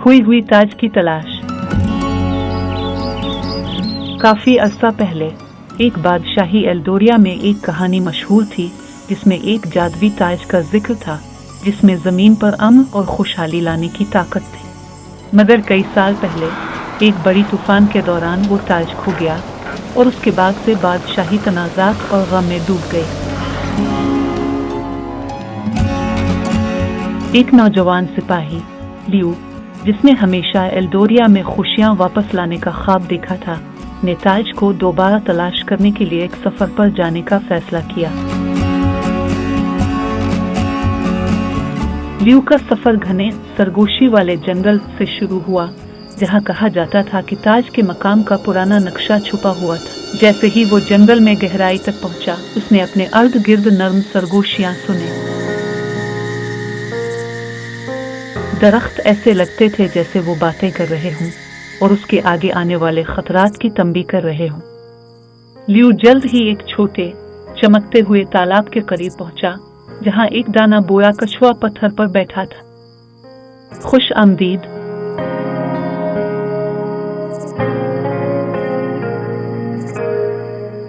खोई हुई ताज की तलाश। काफी अरसा पहले एक बादशाही एल्डोरिया में एक कहानी मशहूर थी जिसमें एक जादुई ताज का जिक्र था जिसमें जमीन पर अमन और खुशहाली लाने की ताकत थी। मगर कई साल पहले एक बड़ी तूफान के दौरान वो ताज खो गया और उसके बाद से बादशाही तनाज़ात और गम में डूब गई। एक नौजवान सिपाही लियू, जिसने हमेशा एल्डोरिया में खुशियां वापस लाने का ख्वाब देखा था, ने ताज को दोबारा तलाश करने के लिए एक सफर पर जाने का फैसला किया। लियू का सफर घने सरगोशी वाले जंगल से शुरू हुआ, जहां कहा जाता था कि ताज के मकाम का पुराना नक्शा छुपा हुआ था। जैसे ही वो जंगल में गहराई तक पहुंचा, उसने अपने अर्ध गिर्द नर्म सरगोशियां सुने। दरख्त ऐसे लगते थे जैसे वो बातें कर रहे हों और उसके आगे आने वाले खतरात की तंबी कर रहे हों। लियू जल्द ही एक छोटे चमकते हुए तालाब के करीब पहुंचा, जहां एक दाना बोया कछुआ पत्थर पर बैठा था। खुश आमदीद।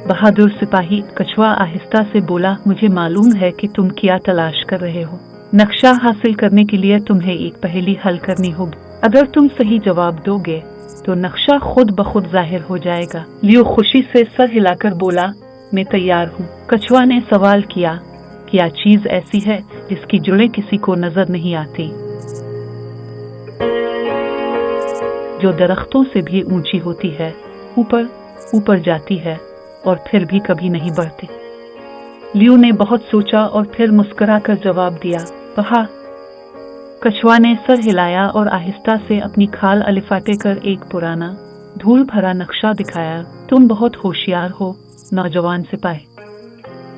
बहादुर सिपाही, कछुआ आहिस्ता से बोला, मुझे मालूम है कि तुम क्या तलाश कर रहे हो। नक्शा हासिल करने के लिए तुम्हें एक पहेली हल करनी होगी। अगर तुम सही जवाब दोगे तो नक्शा खुद ब खुद जाहिर हो जाएगा। लियो खुशी से सर हिलाकर बोला, मैं तैयार हूँ। कछुआ ने सवाल किया, क्या चीज ऐसी है जिसकी जुड़ें किसी को नजर नहीं आती, जो दरख्तों से भी ऊंची होती है, ऊपर ऊपर जाती है और फिर भी कभी नहीं बढ़ती। लियो ने बहुत सोचा और फिर मुस्कुराकर जवाब दिया, कहा। कछुआ ने सर हिलाया और आहिस्ता से अपनी खाल अलिफाटे कर एक पुराना धूल भरा नक्शा दिखाया। तुम बहुत होशियार हो नौजवान सिपाही,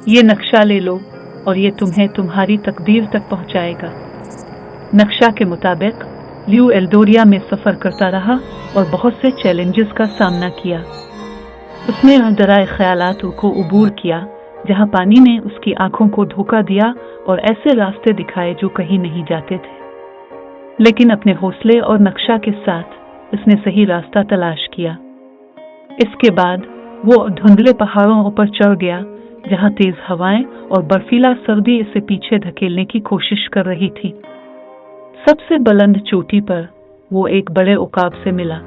ये नक्शा ले लो और ये तुम्हें तुम्हारी तकदीर तक पहुंचाएगा। नक्शा के मुताबिक लियू एल्डोरिया में सफर करता रहा और बहुत से चैलेंजेस का सामना किया। उसने डराए ख्यालात को उबूर किया, जहां पानी ने उसकी आंखों को धोखा दिया और ऐसे रास्ते दिखाए जो कहीं नहीं जाते थे। लेकिन अपने हौसले और नक्शा के साथ उसने सही रास्ता तलाश किया। इसके बाद वो धुंधले पहाड़ों पर चढ़ गया, जहां तेज हवाएं और बर्फीला सर्दी इसे पीछे धकेलने की कोशिश कर रही थी। सबसे बुलंद चोटी पर वो एक बड़े उकाब से मिला।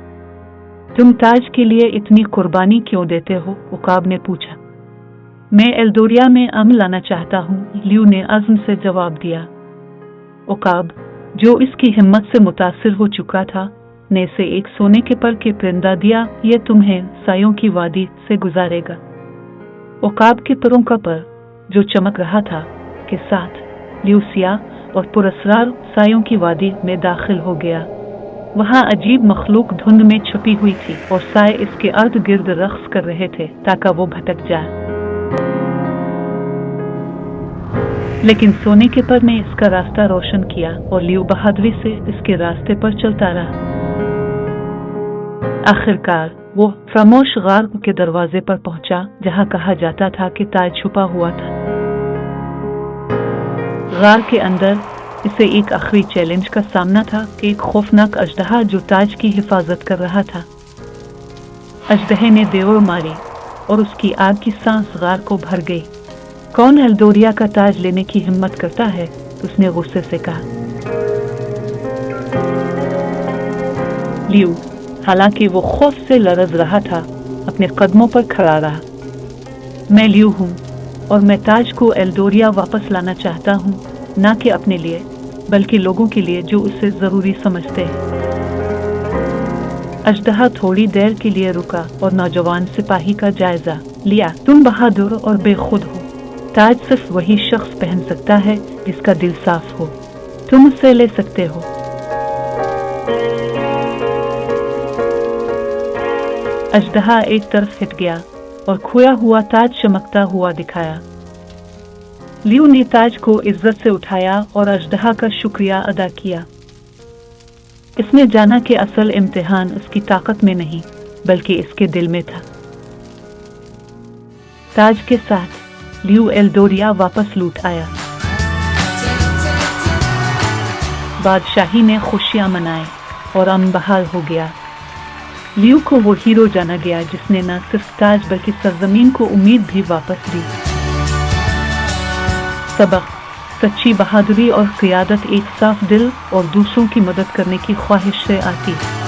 तुम ताज के लिए इतनी कुर्बानी क्यों देते हो? उकाब ने पूछा। मैं एल्डोरिया में अमन लाना चाहता हूँ, लियू ने अज़्म से जवाब दिया। उकाब, जो इसकी हिम्मत से मुतासिर हो चुका था, ने इसे एक सोने के पर के परिंदा दिया। ये तुम्हें सायों की वादी से गुजारेगा। उकाब के परों का पर, जो चमक रहा था, के साथ लियू सियाह और पुरस्रार सायों की वादी में दाखिल हो गया। वहाँ अजीब मखलूक धुंध में छुपी हुई थी और साए इसके अर्ध गिर्द रक्स कर रहे थे ताकि वो भटक जाए। लेकिन सोने के पर ने इसका रास्ता रोशन किया और लियू बहादुरी से इसके रास्ते पर चलता रहा। आखिरकार वो खामोश गार के दरवाजे पर पहुंचा, जहां कहा जाता था कि ताज छुपा हुआ था। गार के अंदर इसे एक आखिरी चैलेंज का सामना था कि एक खौफनाक अजदहा जो ताज की हिफाजत कर रहा था। अजदहे ने देवर मारी और उसकी आग की सांस गार को भर गई। कौन एल्डोरिया का ताज लेने की हिम्मत करता है? उसने गुस्से से कहा। लियू, हालांकि वो खौफ से लरज रहा था, अपने कदमों पर खड़ा रहा। मैं लियू हूँ और मैं ताज को एल्डोरिया वापस लाना चाहता हूँ, ना कि अपने लिए बल्कि लोगों के लिए जो उसे जरूरी समझते हैं। अजदहा थोड़ी देर के लिए रुका और नौजवान सिपाही का जायजा लिया। तुम बहादुर और बेखुद हो। ताज सिर्फ वही शख्स पहन सकता है जिसका दिल साफ हो। तुम उसे ले सकते हो। अजदहा एक तरफ हट गया और खोया हुआ ताज चमकता हुआ दिखाया। लियू ने ताज को इज्जत से उठाया और अजदहा का शुक्रिया अदा किया। इसने जाना कि असल इम्तिहान उसकी ताकत में नहीं बल्कि इसके दिल में था। ताज के साथ लियू एल्डोरिया वापस लौट आया। बादशाही ने खुशियां मनाई اور امن بحال ہو گیا۔ لیو کو وہ ہیرو جانا گیا جس نے نہ صرف تاج بلکہ سرزمین کو امید بھی واپس دی۔ سبق: سچی بہادری اور قیادت ایک صاف دل اور دوسروں کی مدد کرنے کی خواہش سے آتی ہے۔